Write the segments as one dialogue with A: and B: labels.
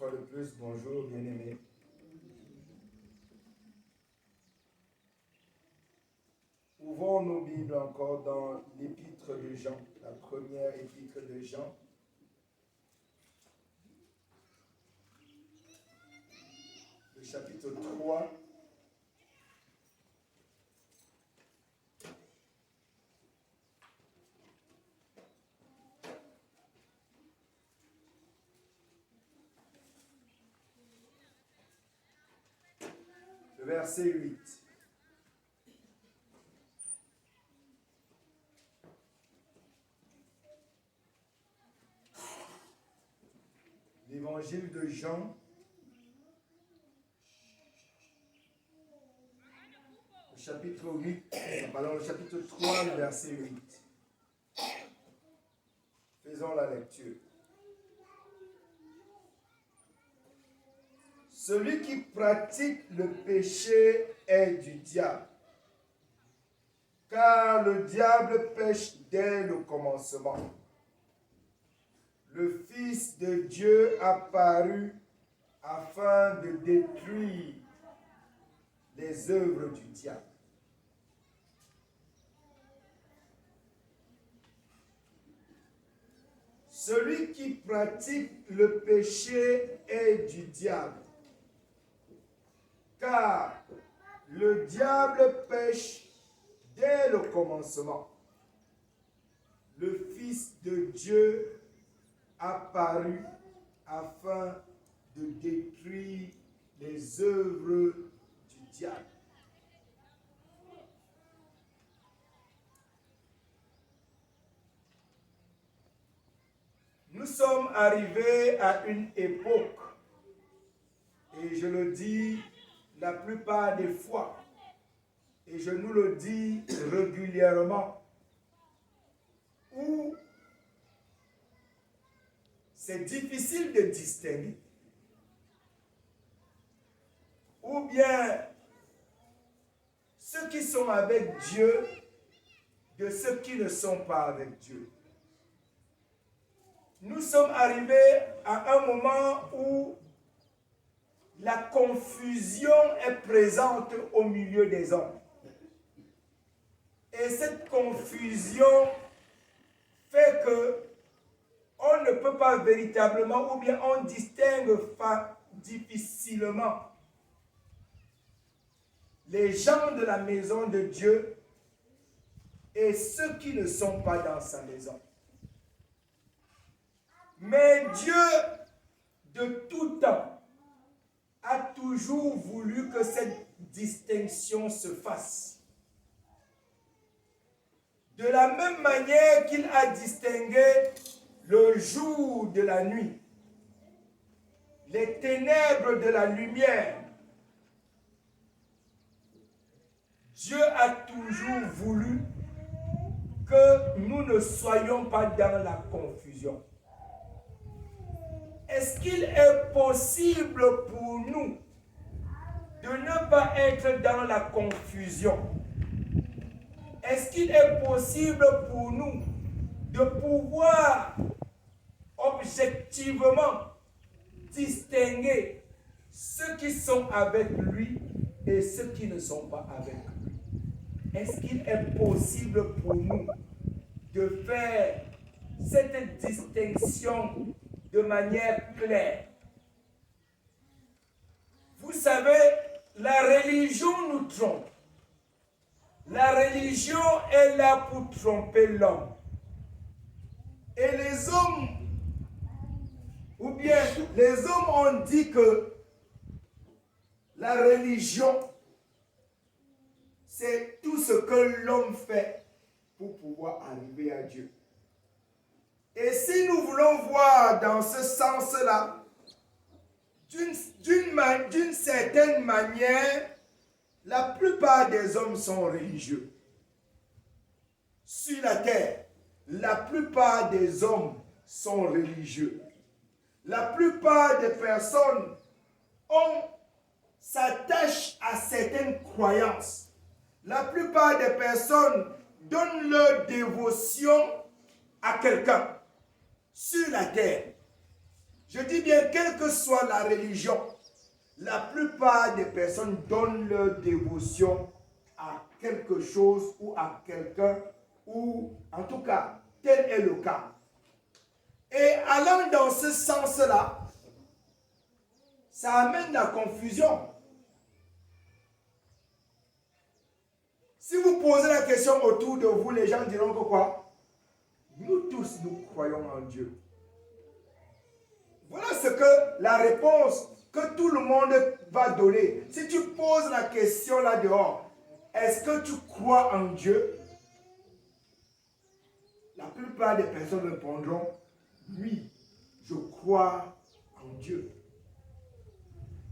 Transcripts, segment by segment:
A: fois de plus, bonjour bien-aimés. Ouvrons nos Bibles encore dans l'épître de Jean, la première épître de Jean. Le chapitre 3. Le verset 8. L'évangile de Jean, le chapitre 3, le verset 8. Faisons la lecture. Celui qui pratique le péché est du diable, car le diable pêche dès le commencement. Le Fils de Dieu apparut afin de détruire les œuvres du diable. Celui qui pratique le péché est du diable, car le diable pêche dès le commencement. Le Fils de Dieu apparut afin de détruire les œuvres du diable. Nous sommes arrivés à une époque, et je le dis la plupart des fois, et je nous le dis régulièrement, où c'est difficile de distinguer. Ou bien ceux qui sont avec Dieu de ceux qui ne sont pas avec Dieu. Nous sommes arrivés à un moment où la confusion est présente au milieu des hommes. Et cette confusion fait que on ne peut pas véritablement, ou bien on distingue difficilement les gens de la maison de Dieu et ceux qui ne sont pas dans sa maison. Mais Dieu, de tout temps, a toujours voulu que cette distinction se fasse. De la même manière qu'il a distingué le jour de la nuit, les ténèbres de la lumière, Dieu a toujours voulu que nous ne soyons pas dans la confusion. Est-ce qu'il est possible pour nous de ne pas être dans la confusion? Est-ce qu'il est possible pour nous de pouvoir objectivement distinguer ceux qui sont avec lui et ceux qui ne sont pas avec lui? Est-ce qu'il est possible pour nous de faire cette distinction de manière claire? Vous savez, la religion nous trompe. La religion est là pour tromper l'homme. Et les hommes, ou bien les hommes ont dit que la religion, c'est tout ce que l'homme fait pour pouvoir arriver à Dieu. Et si nous voulons voir dans ce sens-là, d'une certaine manière, la plupart des hommes sont religieux. Sur la terre, la plupart des hommes sont religieux. La plupart des personnes s'attachent à certaines croyances. La plupart des personnes donnent leur dévotion à quelqu'un sur la terre. Je dis bien, quelle que soit la religion, la plupart des personnes donnent leur dévotion à quelque chose ou à quelqu'un, ou en tout cas, tel est le cas. Et allant dans ce sens-là, ça amène la confusion. Si vous posez la question autour de vous, les gens diront que quoi? Nous tous, nous croyons en Dieu. Voilà ce que la réponse que tout le monde va donner. Si tu poses la question là dehors, est-ce que tu crois en Dieu? La plupart des personnes répondront, oui, je crois en Dieu.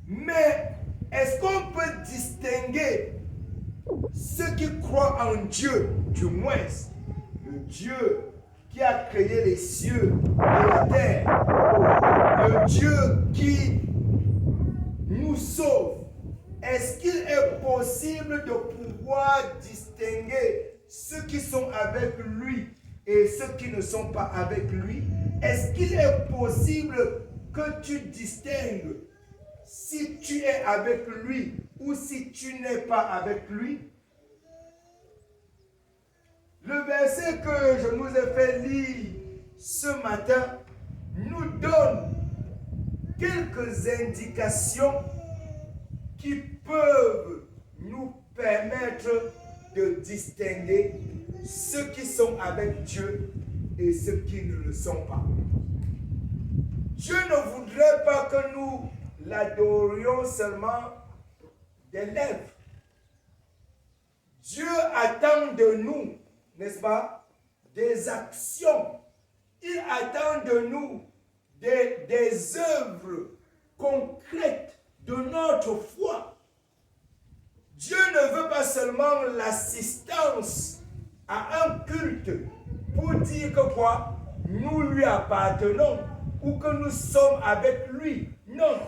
A: Mais est-ce qu'on peut distinguer ceux qui croient en Dieu, du moins le Dieu qui a créé les cieux et la terre, le Dieu qui nous sauve? Est-ce qu'il est possible de pouvoir distinguer ceux qui sont avec lui et ceux qui ne sont pas avec lui? Est-ce qu'il est possible que tu distingues si tu es avec lui ou si tu n'es pas avec lui? Le verset que je nous ai fait lire ce matin nous donne quelques indications qui peuvent nous permettre de distinguer ceux qui sont avec Dieu et ceux qui ne le sont pas. Dieu ne voudrait pas que nous l'adorions seulement des lèvres. Dieu attend de nous, n'est-ce pas, des actions. Il attend de nous des œuvres concrètes de notre foi. Dieu ne veut pas seulement l'assistance à un culte pour dire que quoi, nous lui appartenons ou que nous sommes avec lui. Non,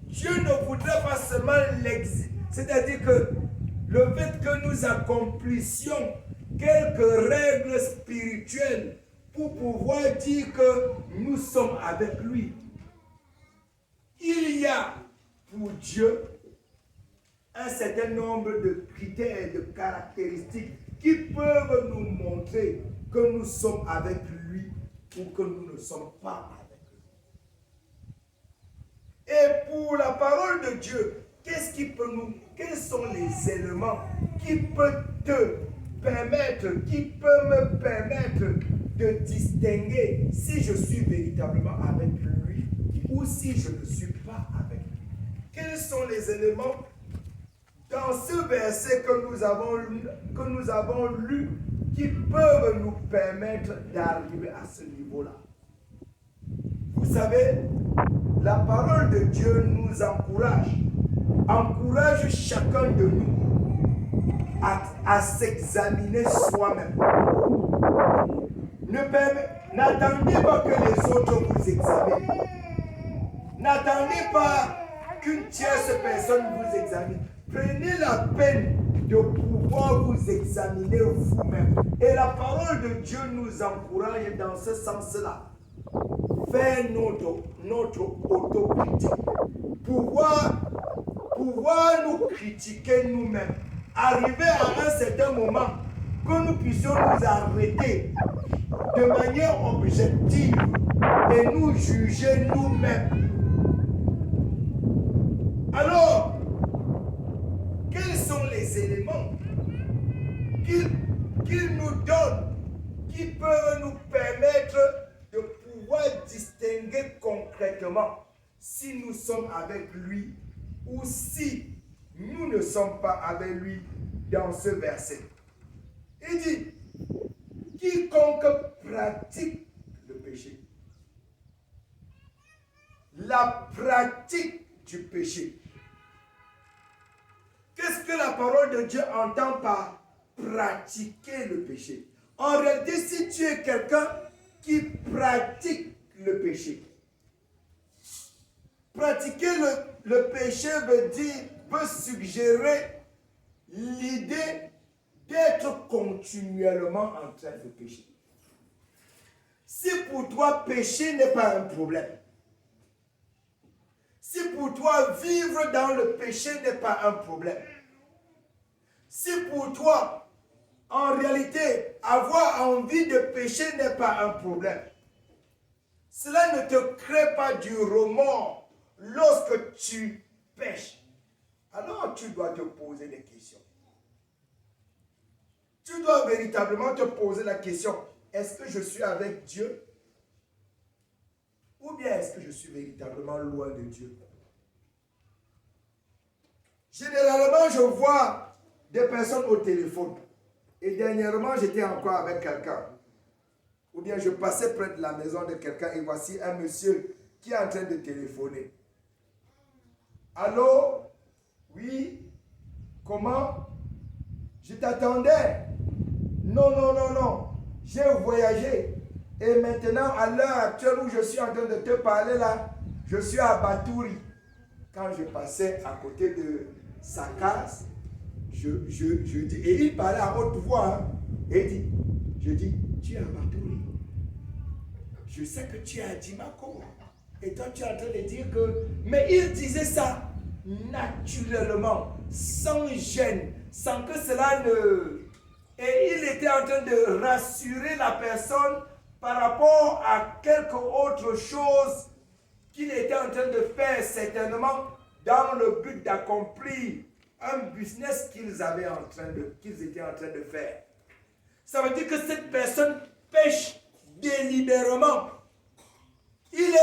A: Dieu ne voudrait pas seulement c'est-à-dire que le fait que nous accomplissions quelques règles spirituelles pour pouvoir dire que nous sommes avec lui. Il y a pour Dieu un certain nombre de critères, de caractéristiques qui peuvent nous montrer que nous sommes avec lui ou que nous ne sommes pas avec lui. Et pour la parole de Dieu, quels sont les éléments qui peuvent me permettre de distinguer si je suis véritablement avec lui ou si je ne suis pas avec lui? Quels sont les éléments dans ce verset que nous avons lu qui peuvent nous permettre d'arriver à ce niveau-là? Vous savez, la parole de Dieu nous encourage chacun de nous à s'examiner soi-même. N'attendez pas que les autres vous examinent. N'attendez pas qu'une tierce personne vous examine. Prenez la peine de pouvoir vous examiner vous-même. Et la parole de Dieu nous encourage dans ce sens-là. Faire notre autocritique. Pouvoir nous critiquer nous-mêmes. Arriver à un certain moment que nous puissions nous arrêter de manière objective et nous juger nous-mêmes. Alors, quels sont les éléments qu'il nous donne qui peuvent nous permettre de pouvoir distinguer concrètement si nous sommes avec lui ou si nous ne sommes pas avec lui dans ce verset? Il dit, quiconque pratique le péché. La pratique du péché. Qu'est-ce que la parole de Dieu entend par pratiquer le péché? En réalité, si tu es quelqu'un qui pratique le péché, pratiquer le péché veut suggérer l'idée d'être continuellement en train de pécher. Si pour toi pécher n'est pas un problème, Si pour toi, vivre dans le péché n'est pas un problème, si pour toi, en réalité, avoir envie de pécher n'est pas un problème, cela ne te crée pas du remords lorsque tu pêches, alors tu dois te poser des questions. Tu dois véritablement te poser la question, est-ce que je suis avec Dieu? Ou bien est-ce que je suis véritablement loin de Dieu? Généralement, je vois des personnes au téléphone. Et dernièrement, j'étais encore avec quelqu'un. Ou bien je passais près de la maison de quelqu'un et voici un monsieur qui est en train de téléphoner. Allô? Oui? Comment? Je t'attendais. Non, non, non, non. J'ai voyagé. Et maintenant, à l'heure actuelle où je suis en train de te parler là, je suis à Batouri. Quand je passais à côté de sa case, je dis, et il parlait à haute voix, hein, et je dis, tu es à Batouri. Je sais que tu es à Dimako. Et toi, tu es en train de dire que... Mais il disait ça naturellement, sans gêne, sans que cela ne... Et il était en train de rassurer la personne par rapport à quelque autre chose qu'il était en train de faire, certainement dans le but d'accomplir un business qu'ils étaient en train de faire. Ça veut dire que cette personne pêche délibérément. Il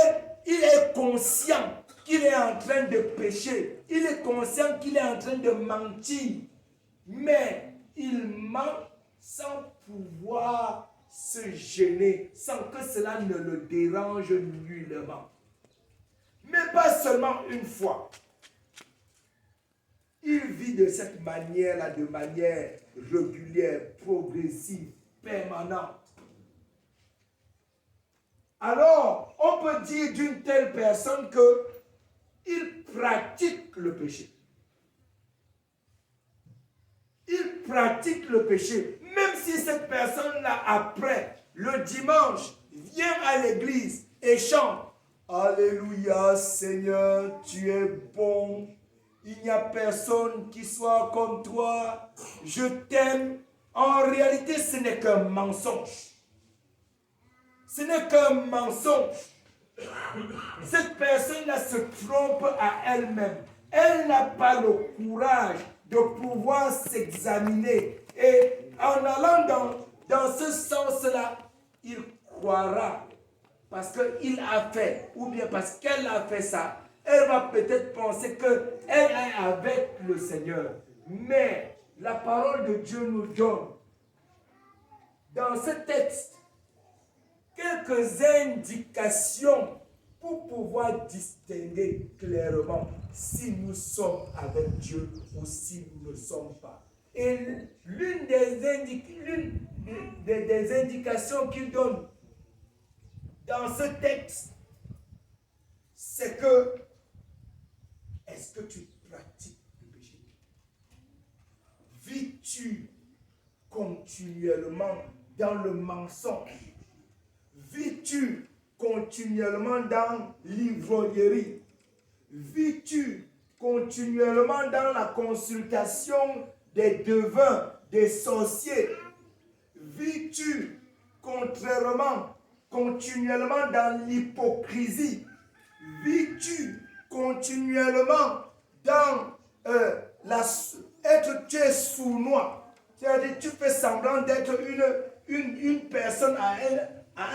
A: est conscient qu'il est en train de pécher. Il est conscient qu'il est en train de mentir. Mais il ment sans pouvoir se gêner, sans que cela ne le dérange nullement. Mais pas seulement une fois. Il vit de cette manière-là, de manière régulière, progressive, permanente. Alors, on peut dire d'une telle personne qu'il pratique le péché. Il pratique le péché. Même si cette personne-là, après, le dimanche, vient à l'église et chante « Alléluia, Seigneur, tu es bon. Il n'y a personne qui soit comme toi. Je t'aime. » En réalité, ce n'est qu'un mensonge. Ce n'est qu'un mensonge. Cette personne-là se trompe à elle-même. Elle n'a pas le courage de pouvoir s'examiner. Et en allant dans ce sens-là, il croira parce qu'il a fait, ou bien parce qu'elle a fait ça. Elle va peut-être penser qu'elle est avec le Seigneur. Mais la parole de Dieu nous donne, dans ce texte, quelques indications pour pouvoir distinguer clairement si nous sommes avec Dieu ou si nous ne sommes pas. Et l'une des indications qu'il donne dans ce texte, c'est que est-ce que tu pratiques le péché? Vis-tu continuellement dans le mensonge? Vis-tu continuellement dans l'ivrognerie? Vis-tu continuellement dans la consultation des devins, des sorciers? Vis-tu continuellement dans l'hypocrisie? Vis-tu continuellement dans tu es sournois? C'est-à-dire tu fais semblant d'être une personne à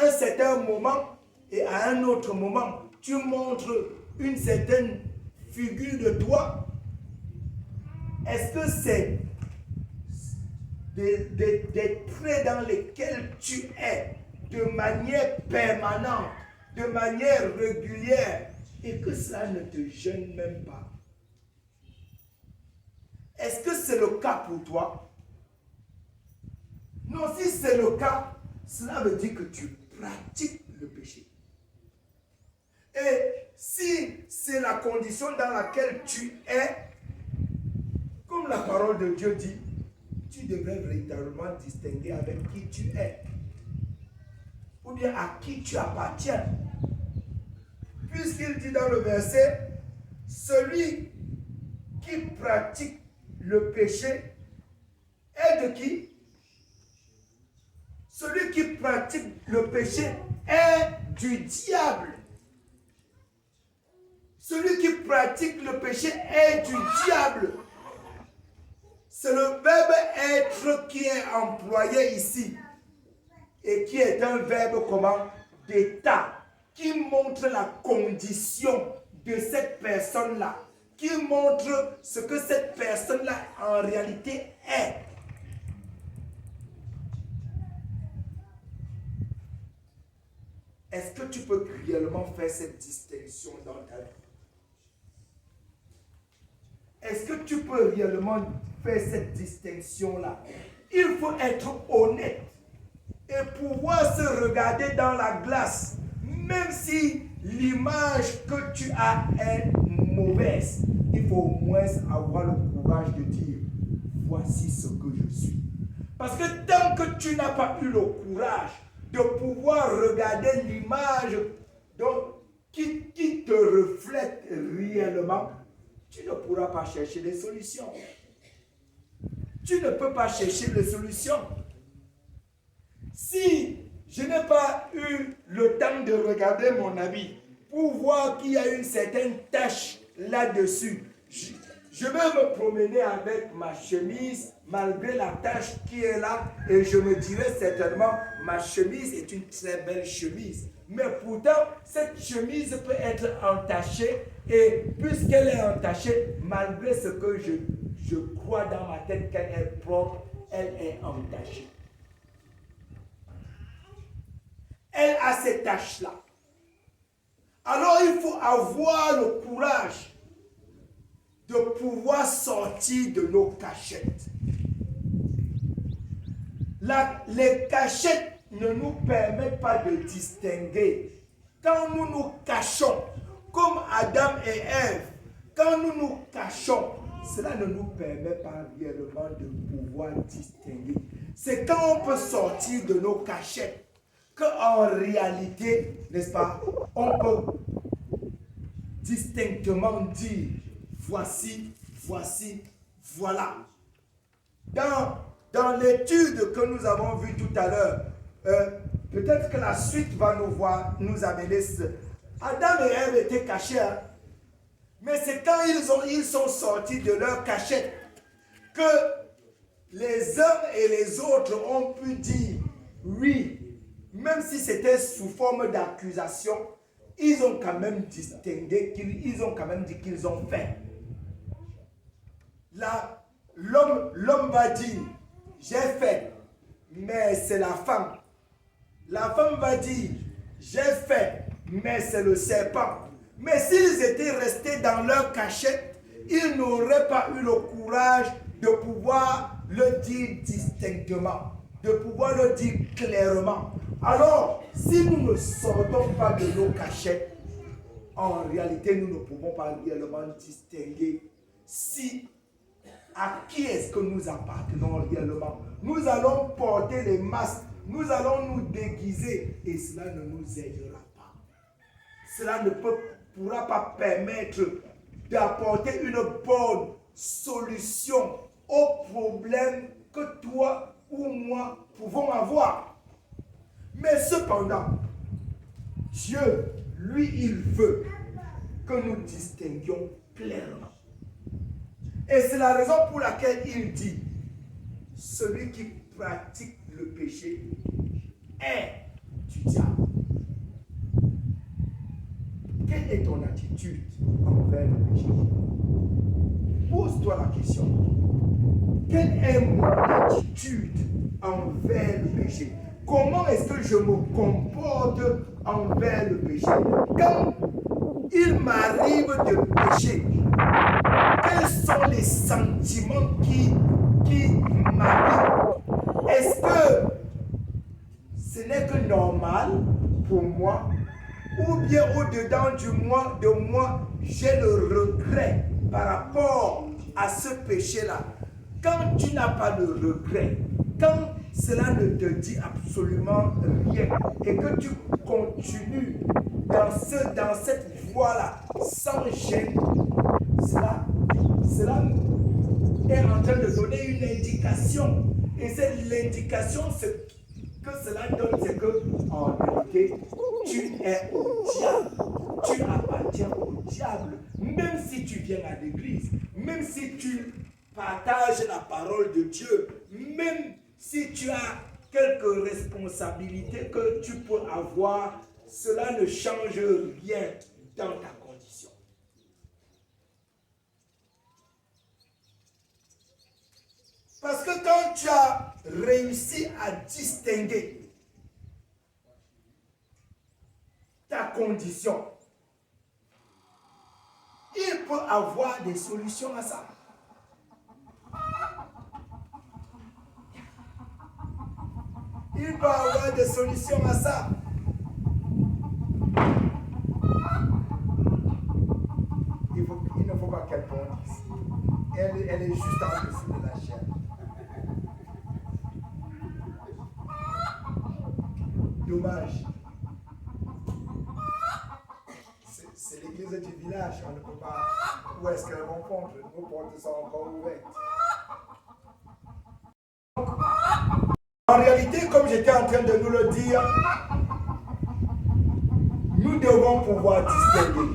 A: un certain moment et à un autre moment, tu montres une certaine figure de toi. Est-ce que c'est des traits dans lesquels tu es de manière permanente, de manière régulière, et que cela ne te gêne même pas? Est-ce que c'est le cas pour toi? Non, si c'est le cas, cela veut dire que tu pratiques le péché. Et si c'est la condition dans laquelle tu es, comme la parole de Dieu dit, tu devrais véritablement distinguer avec qui tu es, ou bien à qui tu appartiens. Puisqu'il dit dans le verset, celui qui pratique le péché est de qui? Celui qui pratique le péché est du diable. Celui qui pratique le péché est du diable. C'est le verbe être qui est employé ici et qui est un verbe comment? D'état, qui montre la condition de cette personne-là, qui montre ce que cette personne-là en réalité est. Est-ce que tu peux réellement faire cette distinction dans ta vie? Est-ce que tu peux réellement faire cette distinction-là? Il faut être honnête et pouvoir se regarder dans la glace, même si l'image que tu as est mauvaise. Il faut au moins avoir le courage de dire, voici ce que je suis. Parce que tant que tu n'as pas eu le courage de pouvoir regarder l'image qui te reflète réellement, tu ne pourras pas chercher des solutions. Tu ne peux pas chercher des solutions. Si je n'ai pas eu le temps de regarder mon habit pour voir qu'il y a une certaine tache là-dessus, je vais me promener avec ma chemise malgré la tache qui est là et je me dirais certainement ma chemise est une très belle chemise. Mais pourtant, cette chemise peut être entachée et puisqu'elle est entachée, malgré ce que je crois dans ma tête qu'elle est propre, elle est entachée. Elle a ces taches-là. Alors il faut avoir le courage de pouvoir sortir de nos cachettes. Les cachettes ne nous permettent pas de distinguer. Quand nous nous cachons, comme Adam et Ève, quand nous nous cachons, cela ne nous permet pas réellement de pouvoir distinguer. C'est quand on peut sortir de nos cachettes qu'en réalité, n'est-ce pas, on peut distinctement dire voici, voici, voilà. Dans l'étude que nous avons vue tout à l'heure, peut-être que la suite va nous amener. Adam et Ève étaient cachés, hein? Mais c'est quand ils sont sortis de leur cachette que les uns et les autres ont pu dire oui, même si c'était sous forme d'accusation, ils ont quand même distingué, ils ont quand même dit qu'ils ont fait. Là, l'homme va dire, j'ai fait, mais c'est la femme. La femme va dire, j'ai fait, mais c'est le serpent. Mais s'ils étaient restés dans leur cachette, ils n'auraient pas eu le courage de pouvoir le dire distinctement, de pouvoir le dire clairement. Alors, si nous ne sortons pas de nos cachettes, en réalité, nous ne pouvons pas réellement distinguer si à qui est-ce que nous appartenons réellement. Nous allons porter les masques, nous allons nous déguiser et cela ne nous aidera pas. Cela ne pourra pas permettre d'apporter une bonne solution aux problèmes que toi ou moi pouvons avoir. Mais cependant, Dieu, lui, il veut que nous distinguions clairement. Et c'est la raison pour laquelle il dit, celui qui pratique le péché est du diable. Quelle est ton attitude envers le péché? Pose-toi la question. Quelle est mon attitude envers le péché? Comment est-ce que je me comporte envers le péché? Quand il m'arrive de pécher, quels sont les sentiments qui m'habitent? Est-ce que ce n'est que normal pour moi? Ou bien au-dedans de moi, j'ai le regret par rapport à ce péché-là? Quand tu n'as pas de regret, quand cela ne te dit absolument rien et que tu continues dans cette voie-là sans gêne, cela est en train de donner une indication. Et c'est l'indication que cela donne, c'est que en réalité, tu es au diable. Tu appartiens au diable. Même si tu viens à l'église, même si tu partages la parole de Dieu, même si tu as quelques responsabilités que tu peux avoir, cela ne change rien dans ta condition. Parce que quand tu as réussi à distinguer ta condition, il peut avoir des solutions à ça. Il peut avoir des solutions à ça. Il ne faut pas qu'elle tombe ici. Elle est juste en dessous de la chair. Dommage. C'est l'église du village. On ne peut pas. Où est-ce qu'elle rencontre? Nos portes sont encore ouvertes. En réalité, comme j'étais en train de nous le dire, nous devons pouvoir distinguer.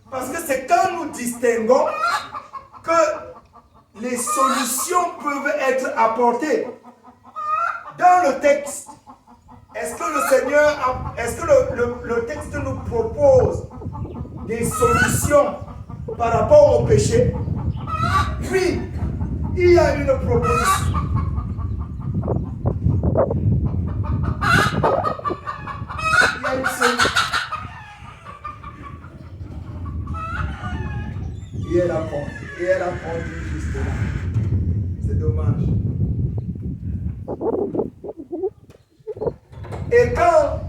A: Parce que c'est quand nous distinguons que les solutions peuvent être apportées. Dans le texte, est-ce que le Seigneur, est-ce que le texte nous propose des solutions par rapport au péché? Oui, il y a une proposition. Il y a une solution. Et elle a conduit juste là. C'est dommage. Et quand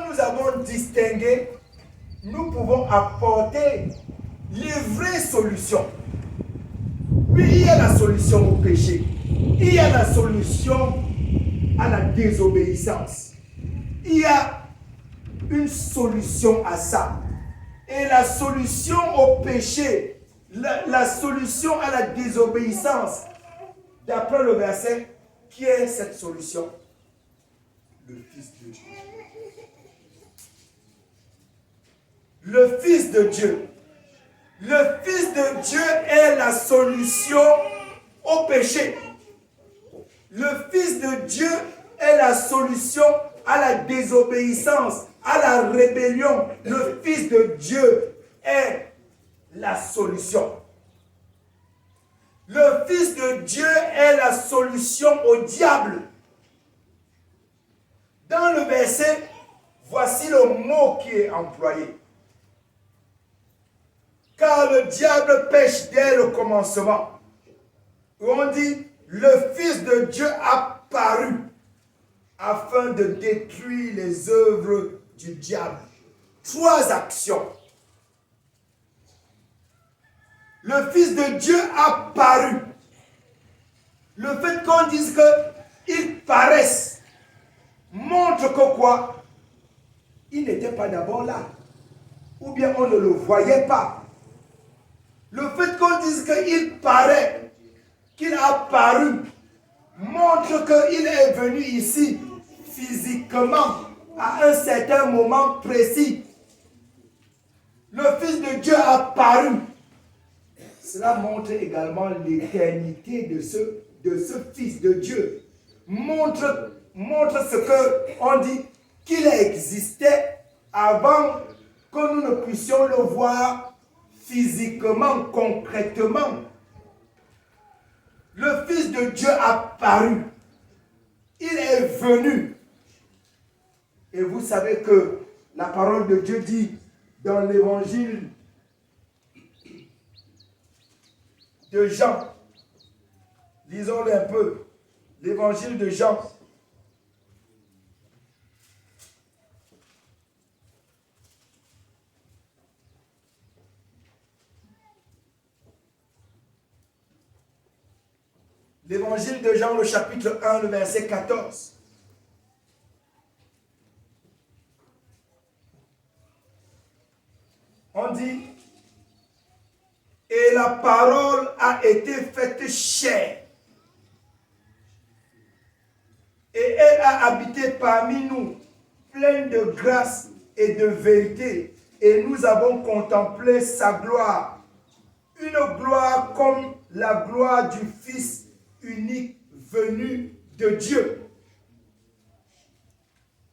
A: nous avons distingué, nous pouvons apporter les vraies solutions. Oui, il y a la solution au péché. Il y a la solution à la désobéissance. Il y a une solution à ça. Et la solution au péché, la solution à la désobéissance, d'après le verset, qui est cette solution? Le Fils de Dieu. Le Fils de Dieu. Le Fils de Dieu est la solution au péché. Le Fils de Dieu est la solution à la désobéissance, à la rébellion. Le Fils de Dieu est la solution. Le Fils de Dieu est la solution au diable. Dans le verset, voici le mot qui est employé. Car le diable pêche dès le commencement. On dit, le Fils de Dieu a paru afin de détruire les œuvres du diable. 3 actions. Le Fils de Dieu a paru. Le fait qu'on dise qu'il paraisse montre que quoi? Il n'était pas d'abord là. Ou bien on ne le voyait pas. Le fait qu'on dise qu'il paraît, qu'il a paru, montre qu'il est venu ici physiquement à un certain moment précis. Le Fils de Dieu a paru. Cela montre également l'éternité de ce Fils de Dieu. Montre ce qu'on dit qu'il existait avant que nous ne puissions le voir physiquement, concrètement. Le Fils de Dieu a paru. Il est venu. Et vous savez que la parole de Dieu dit dans l'évangile de Jean, lisons-le un peu, l'évangile de Jean. L'évangile de Jean, le chapitre 1, le verset 14. On dit, Et la parole a été faite chair. Et elle a habité parmi nous, pleine de grâce et de vérité. Et nous avons contemplé sa gloire. Une gloire comme la gloire du Fils unique venu de Dieu.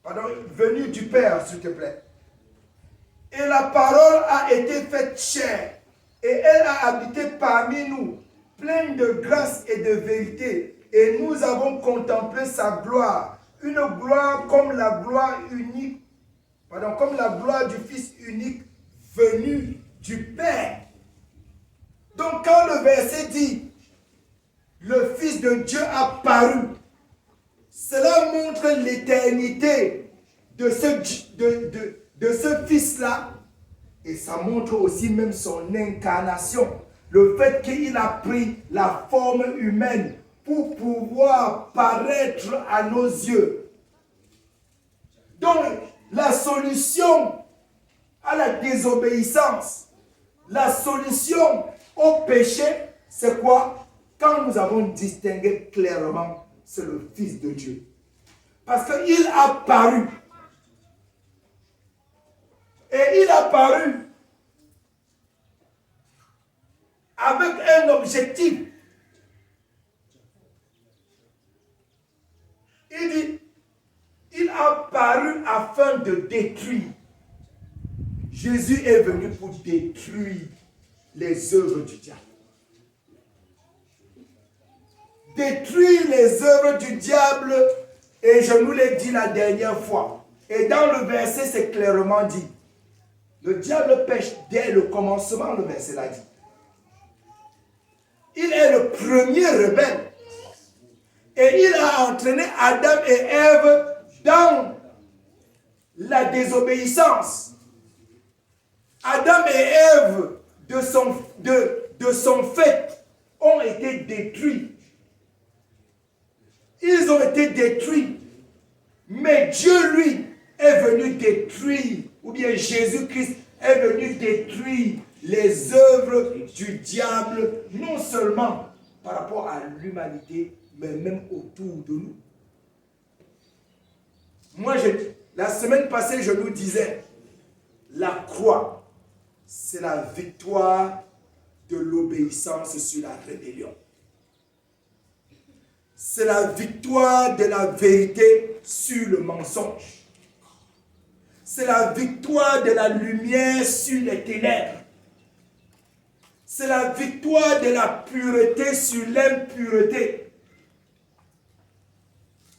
A: Pardon, venu du Père, s'il te plaît. Et la parole a été faite chair. Et elle a habité parmi nous, pleine de grâce et de vérité. Et nous avons contemplé sa gloire. Une gloire comme la gloire unique, pardon, comme la gloire du Fils unique venu du Père. Donc quand le verset dit, le Fils de Dieu a paru, cela montre l'éternité de ce Fils-là. Et ça montre aussi même son incarnation. Le fait qu'il a pris la forme humaine pour pouvoir paraître à nos yeux. Donc, la solution à la désobéissance, la solution au péché, c'est quoi? Quand nous avons distingué clairement, c'est le Fils de Dieu. Parce qu'il a paru. Et il a paru avec un objectif. Il dit, il a paru afin de détruire. Jésus est venu pour détruire les œuvres du diable. Détruire les œuvres du diable, et je nous l'ai dit la dernière fois. Et dans le verset, c'est clairement dit. Le diable pêche dès le commencement, le verset l'a dit. Il est le premier rebelle. Et il a entraîné Adam et Ève dans la désobéissance. Adam et Ève, de son fait, ont été détruits. Ils ont été détruits. Mais Dieu, lui, est venu détruire, ou bien Jésus-Christ est venu détruire les œuvres du diable, non seulement par rapport à l'humanité, mais même autour de nous. Moi, la semaine passée, je nous disais, la croix, c'est la victoire de l'obéissance sur la rébellion. C'est la victoire de la vérité sur le mensonge. C'est la victoire de la lumière sur les ténèbres. C'est la victoire de la pureté sur l'impureté.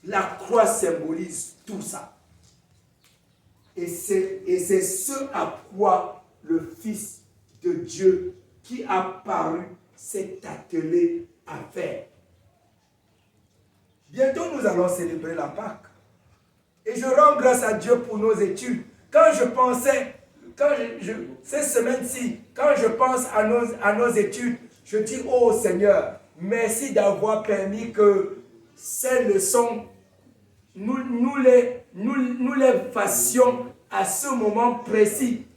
A: La croix symbolise tout ça. Et c'est ce à quoi le Fils de Dieu qui a paru s'est attelé à faire. Bientôt, nous allons célébrer la Pâque. Et je rends grâce à Dieu pour nos études. Quand je pensais, cette semaine-ci, quand je pense à nos études, je dis, oh Seigneur, merci d'avoir permis que ces leçons, nous les fassions à ce moment précis.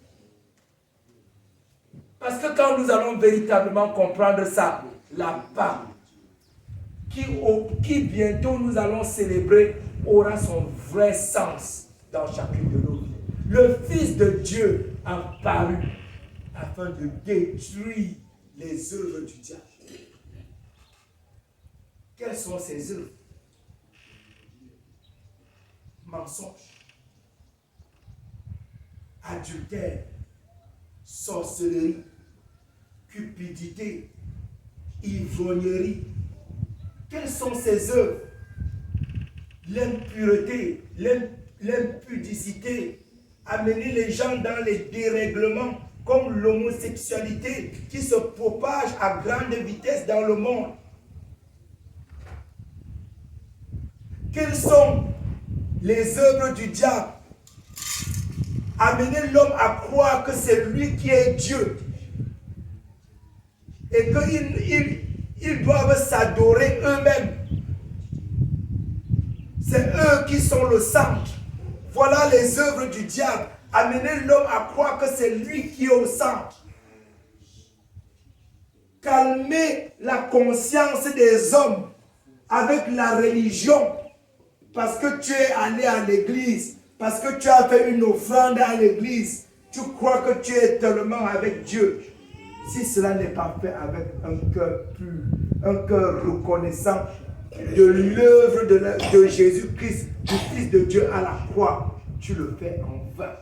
A: Parce que quand nous allons véritablement comprendre ça, la Pâque, qui bientôt nous allons célébrer, aura son vrai sens dans chacune de nos vies. Le Fils de Dieu a paru afin de détruire les œuvres du diable. Quelles sont ces œuvres? Mensonge, adultère, sorcellerie, cupidité, ivrognerie. Quelles sont ces œuvres? L'impureté, l'impudicité, amener les gens dans les dérèglements comme l'homosexualité qui se propage à grande vitesse dans le monde. Quelles sont les œuvres du diable? Amener l'homme à croire que c'est lui qui est Dieu et qu'ils doivent s'adorer eux-mêmes. C'est eux qui sont le centre. Voilà les œuvres du diable. Amener l'homme à croire que c'est lui qui est au centre. calmer la conscience des hommes avec la religion, parce que tu es allé à l'église, parce que tu as fait une offrande à l'église, tu crois que tu es tellement avec Dieu. Si cela n'est pas fait avec un cœur pur, un cœur reconnaissant de l'œuvre de Jésus-Christ, du Fils de Dieu à la croix, tu le fais en vain.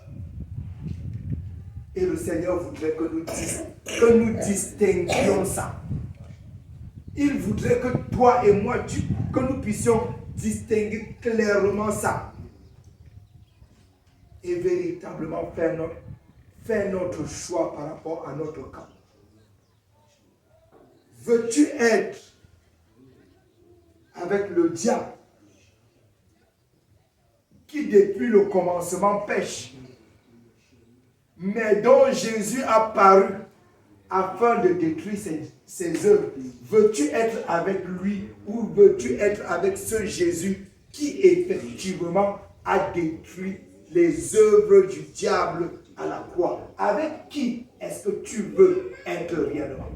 A: Et le Seigneur voudrait que nous distinguions ça. Il voudrait que toi et moi, que nous puissions distinguer clairement ça. Et véritablement faire notre choix par rapport à notre camp. Veux-tu être avec le diable qui depuis le commencement pêche, mais dont Jésus a paru afin de détruire ses œuvres? Veux-tu être avec lui ou veux-tu être avec ce Jésus qui effectivement a détruit les œuvres du diable à la croix? Avec qui est-ce que tu veux être réellement?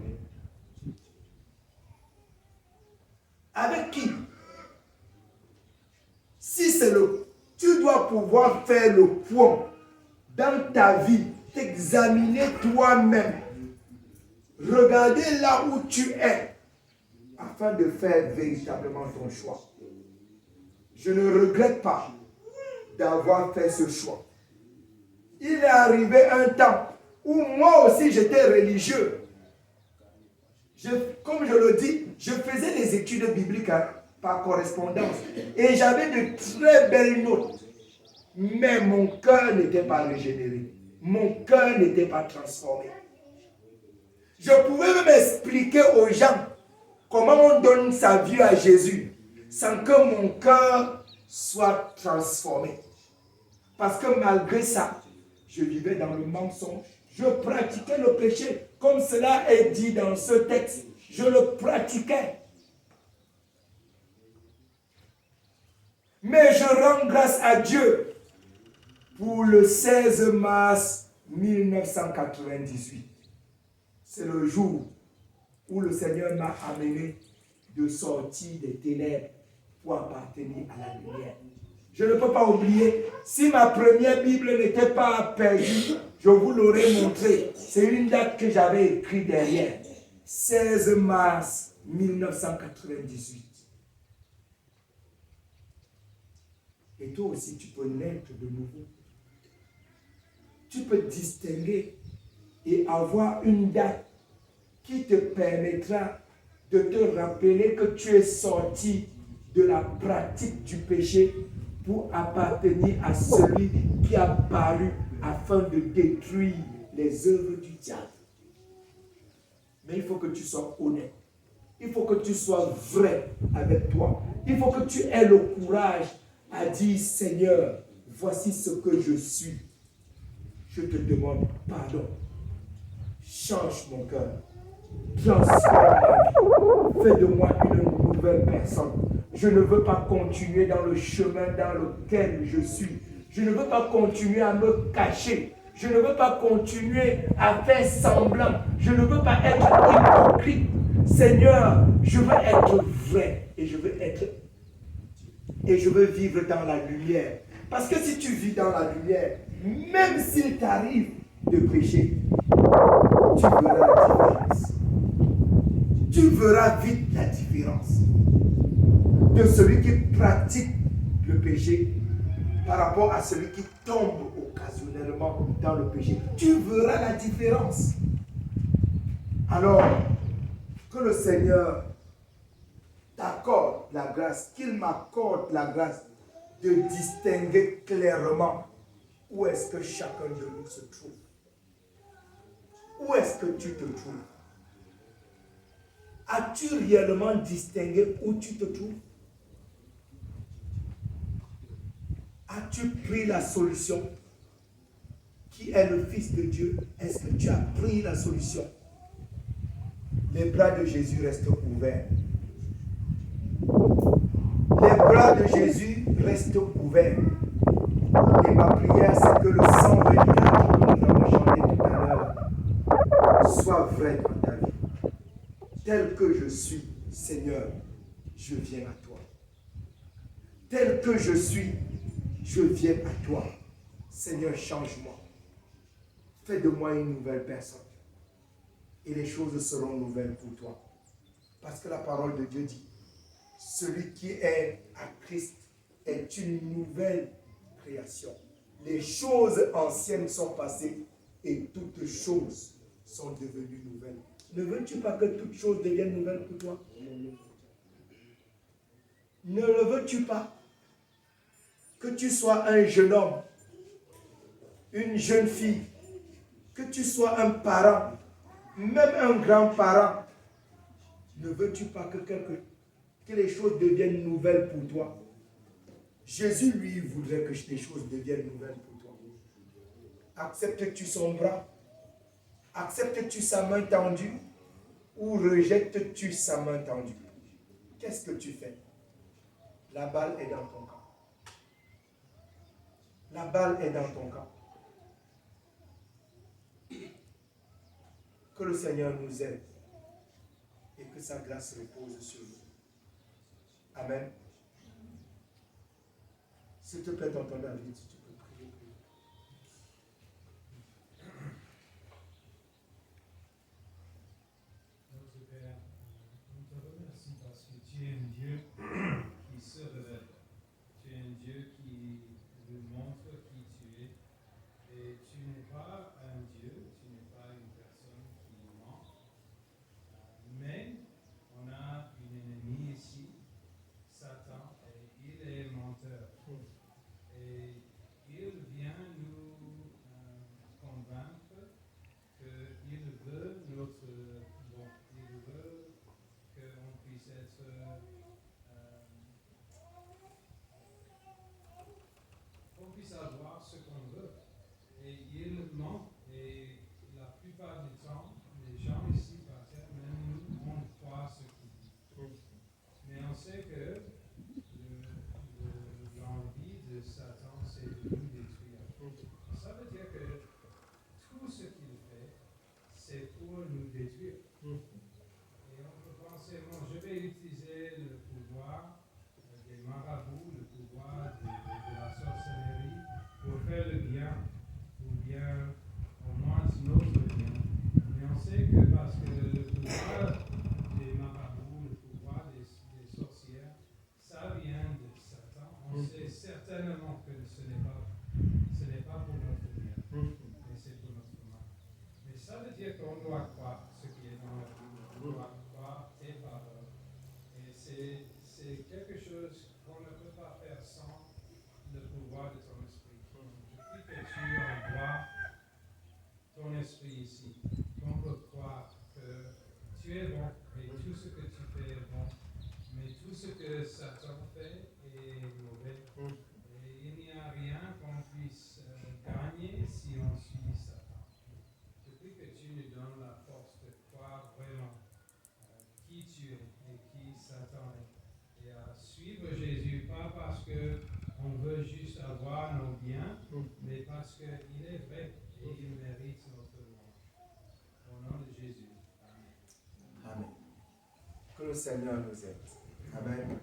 A: Avec qui? Si c'est tu dois pouvoir faire le point dans ta vie, t'examiner toi-même, regarder là où tu es, afin de faire véritablement ton choix. Je ne regrette pas d'avoir fait ce choix. Il est arrivé un temps où moi aussi j'étais religieux. Comme je le dis, je faisais les études bibliques par correspondance et j'avais de très belles notes. Mais mon cœur n'était pas régénéré. Mon cœur n'était pas transformé. Je pouvais même expliquer aux gens comment on donne sa vie à Jésus sans que mon cœur soit transformé. Parce que malgré ça, je vivais dans le mensonge. Je pratiquais le péché. Comme cela est dit dans ce texte, je le pratiquais. Mais je rends grâce à Dieu pour le 16 mars 1998. C'est le jour où le Seigneur m'a amené de sortir des ténèbres pour appartenir à la lumière. Je ne peux pas oublier, si ma première Bible n'était pas perdue, je vous l'aurais montré. C'est une date que j'avais écrite derrière. 16 mars 1998. Et toi aussi, tu peux naître de nouveau. Tu peux distinguer et avoir une date qui te permettra de te rappeler que tu es sorti de la pratique du péché pour appartenir à celui qui a paru afin de détruire les œuvres du diable. Mais il faut que tu sois honnête. Il faut que tu sois vrai avec toi. Il faut que tu aies le courage à dire, Seigneur, voici ce que je suis. Je te demande pardon. Change mon cœur. Transforme ma vie. Fais de moi une nouvelle personne. Je ne veux pas continuer dans le chemin dans lequel je suis. Je ne veux pas continuer à me cacher. Je ne veux pas continuer à faire semblant. Je ne veux pas être hypocrite. Seigneur, je veux être vrai et je veux vivre dans la lumière. Parce que si tu vis dans la lumière, même s'il t'arrive de pécher, tu verras la différence. Tu verras vite la différence de celui qui pratique le péché par rapport à celui qui tombe occasionnellement dans le péché. Tu verras la différence. Alors, que le Seigneur t'accorde la grâce, qu'il m'accorde la grâce de distinguer clairement où est-ce que chacun de nous se trouve. Où est-ce que tu te trouves? As-tu réellement distingué où tu te trouves? As-tu pris la solution qui est le Fils de Dieu? Est-ce que tu as pris la solution? Les bras de Jésus restent ouverts. Les bras de Jésus restent ouverts. Et ma prière, c'est que le 124 que nous avons chanté tout à l'heure soit vrai dans ta vie. tel que je suis, Seigneur, je viens à toi. Tel que je suis, je viens à toi. Seigneur, change-moi. Fais de moi une nouvelle personne. Et les choses seront nouvelles pour toi. Parce que la parole de Dieu dit, celui qui est à Christ est une nouvelle création. Les choses anciennes sont passées et toutes choses sont devenues nouvelles. Ne veux-tu pas que toutes choses deviennent nouvelles pour toi? Ne le veux-tu pas? Que tu sois un jeune homme, une jeune fille, que tu sois un parent, même un grand-parent, ne veux-tu pas que les choses deviennent nouvelles pour toi? Jésus, lui, voudrait que les choses deviennent nouvelles pour toi. Acceptes-tu son bras? Acceptes-tu sa main tendue? Ou rejettes-tu sa main tendue? Qu'est-ce que tu fais? La balle est dans ton camp. La balle est dans ton camp. Que le Seigneur nous aide et que sa grâce repose sur nous. Amen. S'il te plaît, tonton David, si tu peux prier.
B: Notre Père, on te remercie parce que tu es un Dieu qui se révèle. Tu es un Dieu qui nous montre qui tu es. Et tu n'es pas un Dieu, tu n'es pas une personne qui ment. Mais on a un ennemi ici, Satan, et il est menteur. Et il vient nous convaincre qu'il veut notre bon. Il veut qu'on puisse être qu'on puisse avoir ce qu'on veut. Et il ment. Et la plupart du temps, les gens ici par terre, même nous, on croit ce qu'il dit. Mais on sait que l'envie de Satan, c'est de nous détruire. Ça veut dire que tout ce qu'il fait, c'est pour nous détruire. Et on peut penser, bon, je vais utiliser le pouvoir des marabouts, le pouvoir de la sorcellerie pour faire le bien, ou bien au moins notre bien. Mais on sait que parce que le pouvoir des marabouts, le pouvoir des sorcières, ça vient de Satan. On sait certainement que ce n'est pas pour notre bien, mais c'est pour notre mal. Mais ça veut dire qu'on doit croire ce qui est dans la Bible, on doit croire tes paroles. Et c'est quelque chose qu'on ne peut pas faire sans le pouvoir de ton esprit. Je prie que tu envoies ton esprit ici, qu'on peut croire que tu es bon et tout ce que tu fais est bon, mais tout ce que Satan fait est mauvais. Et il n'y a rien qu'on puisse gagner si on suit Satan. Je prie que tu nous donnes la force de croire vraiment qui tu es et qui Satan est. Et à suivre Jésus, pas parce qu'on veut juste avoir nos biens, mais parce qu'il est vrai et il mérite notre louange. Au nom de Jésus. Amen.
A: Amen. Que le Seigneur nous aide. Amen.